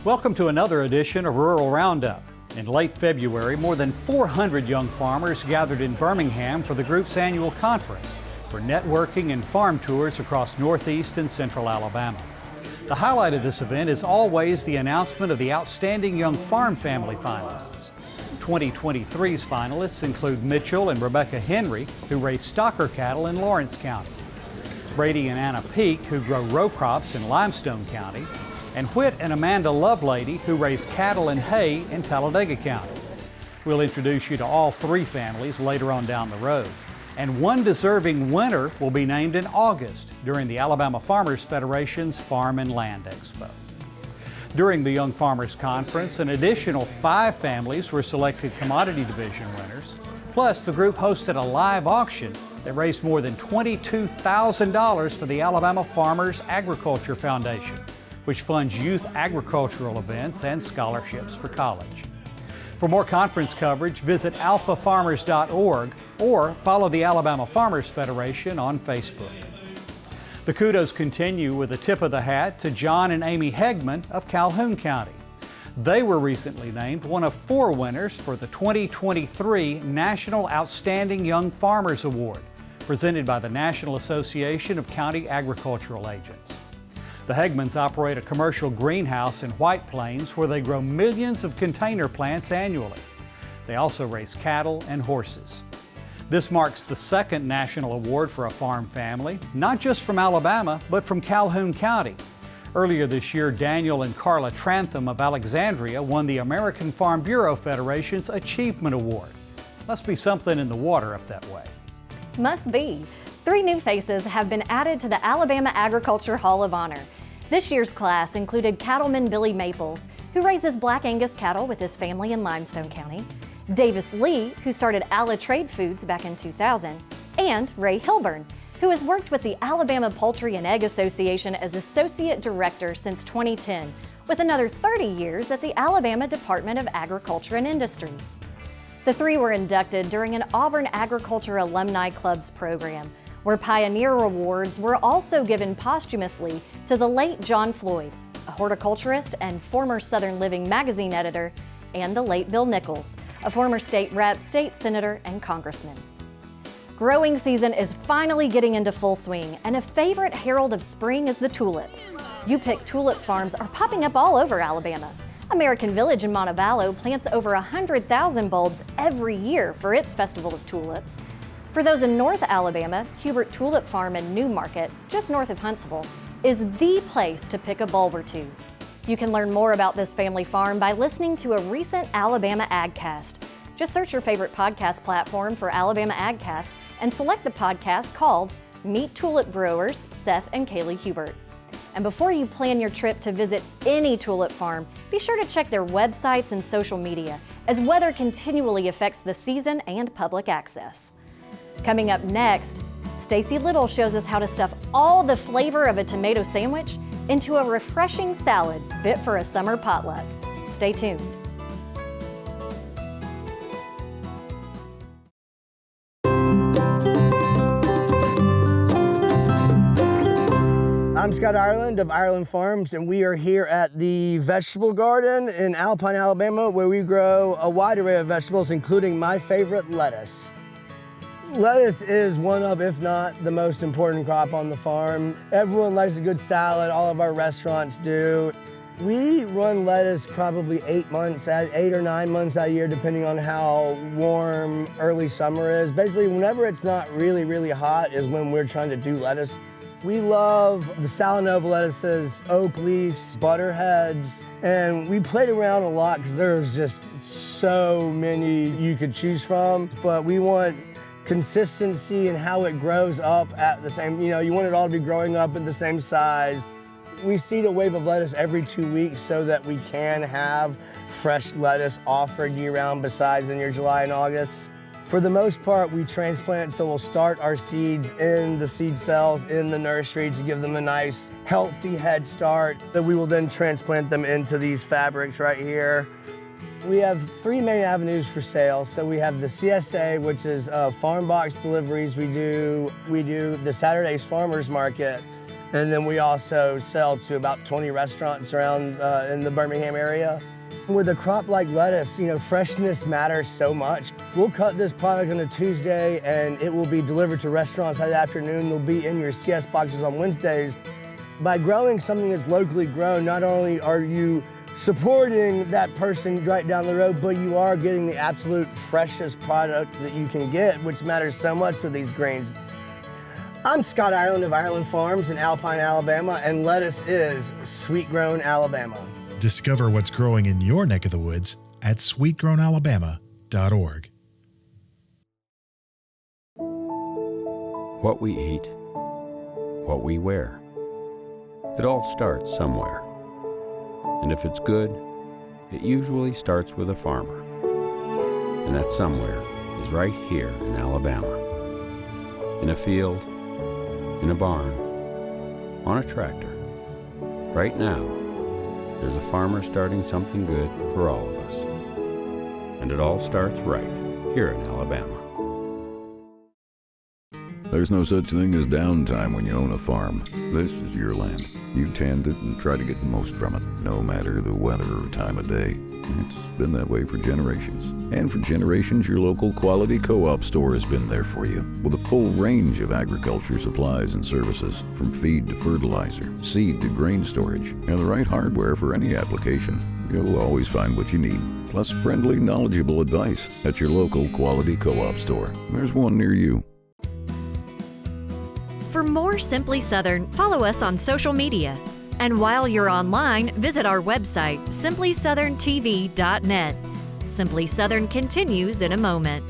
Welcome to another edition of Rural Roundup. In late February, more than 400 young farmers gathered in Birmingham for the group's annual conference for networking and farm tours across northeast and central Alabama. The highlight of this event is always the announcement of the Outstanding Young Farm Family finalists. 2023's finalists include Mitchell and Rebecca Henry, who raise stocker cattle in Lawrence County, Brady and Anna Peak, who grow row crops in Limestone County, and Whit and Amanda Lovelady, who raise cattle and hay in Talladega County. We'll introduce you to all three families later on down the road. And one deserving winner will be named in August during the Alabama Farmers Federation's Farm and Land Expo. During the Young Farmers Conference, an additional 5 families were selected Commodity Division winners. Plus, the group hosted a live auction that raised more than $22,000 for the Alabama Farmers Agriculture Foundation, which funds youth agricultural events and scholarships for college. For more conference coverage, visit alphafarmers.org or follow the Alabama Farmers Federation on Facebook. The kudos continue with a tip of the hat to John and Amy Hegeman of Calhoun County. They were recently named one of 4 winners for the 2023 National Outstanding Young Farmers Award, presented by the National Association of County Agricultural Agents. The Hegemans operate a commercial greenhouse in White Plains where they grow millions of container plants annually. They also raise cattle and horses. This marks the 2nd national award for a farm family, not just from Alabama, but from Calhoun County. Earlier this year, Daniel and Carla Trantham of Alexandria won the American Farm Bureau Federation's Achievement Award. Must be something in the water up that way. Must be. 3 new faces have been added to the Alabama Agriculture Hall of Honor. This year's class included cattleman Billy Maples, who raises Black Angus cattle with his family in Limestone County, Davis Lee, who started Alla Trade Foods back in 2000, and Ray Hilburn, who has worked with the Alabama Poultry and Egg Association as Associate Director since 2010, with another 30 years at the Alabama Department of Agriculture and Industries. The 3 were inducted during an Auburn Agriculture Alumni Club's program, where Pioneer Awards were also given posthumously to the late John Floyd, a horticulturist and former Southern Living magazine editor, and the late Bill Nichols, a former state rep, state senator, and congressman. Growing season is finally getting into full swing, and a favorite herald of spring is the tulip. Hubert Tulip Farms are popping up all over Alabama. American Village in Montevallo plants over 100,000 bulbs every year for its Festival of Tulips. For those in North Alabama, Hubert Tulip Farm in New Market, just north of Huntsville, is the place to pick a bulb or 2. You can learn more about this family farm by listening to a recent Alabama AgCast. Just search your favorite podcast platform for Alabama AgCast and select the podcast called Meet Tulip Growers Seth and Kaylee Hubert. And before you plan your trip to visit any tulip farm, be sure to check their websites and social media, as weather continually affects the season and public access. Coming up next, Stacy Little shows us how to stuff all the flavor of a tomato sandwich into a refreshing salad fit for a summer potluck. Stay tuned. I'm Scott Ireland of Ireland Farms, and we are here at the vegetable garden in Alpine, Alabama, where we grow a wide array of vegetables, including my favorite, lettuce. Lettuce is one of, if not the most important crop on the farm. Everyone likes a good salad, all of our restaurants do. We run lettuce probably 8 or 9 months out of the year, depending on how warm early summer is. Basically, whenever it's not really, really hot is when we're trying to do lettuce. We love the Salanova lettuces, oak leaves, butterheads, and we played around a lot because there's just so many you could choose from, but we want consistency in how it grows up at the same, you want it all to be growing up at the same size. We seed a wave of lettuce every 2 weeks so that we can have fresh lettuce offered year-round besides in your July and August. For the most part, we transplant, so we'll start our seeds in the seed cells in the nursery to give them a nice, healthy head start. That we will then transplant them into these fabrics right here. We have 3 main avenues for sale. So we have the CSA, which is farm box deliveries. We do the Saturday's Farmers Market. And then we also sell to about 20 restaurants around in the Birmingham area. With a crop like lettuce, freshness matters so much. We'll cut this product on a Tuesday and it will be delivered to restaurants that afternoon. They'll be in your CS boxes on Wednesdays. By growing something that's locally grown, not only are you supporting that person right down the road, but you are getting the absolute freshest product that you can get, which matters so much for these greens. I'm Scott Ireland of Ireland Farms in Alpine, Alabama, and lettuce is Sweet Grown Alabama. Discover what's growing in your neck of the woods at sweetgrownalabama.org. What we eat, what we wear. It all starts somewhere. And if it's good, it usually starts with a farmer. And that somewhere is right here in Alabama. In a field, in a barn, on a tractor. Right now, there's a farmer starting something good for all of us. And it all starts right here in Alabama. There's no such thing as downtime when you own a farm. This is your land. You tend it and try to get the most from it, no matter the weather or time of day. It's been that way for generations. And for generations, your local quality co-op store has been there for you, with a full range of agriculture supplies and services, from feed to fertilizer, seed to grain storage, and the right hardware for any application. You'll always find what you need, plus friendly, knowledgeable advice at your local quality co-op store. There's one near you. For more Simply Southern, follow us on social media. And while you're online, visit our website, simplysouthern.tv.net. Simply Southern continues in a moment.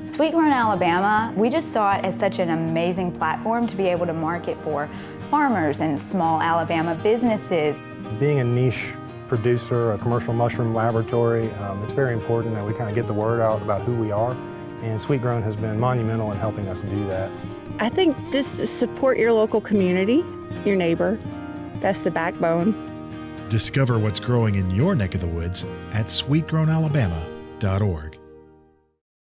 Sweet Grown Alabama, we just saw it as such an amazing platform to be able to market for farmers and small Alabama businesses. Being a niche producer, a commercial mushroom laboratory, it's very important that we kind of get the word out about who we are. And Sweet Grown has been monumental in helping us do that. I think just support your local community, your neighbor. That's the backbone. Discover what's growing in your neck of the woods at sweetgrownalabama.org.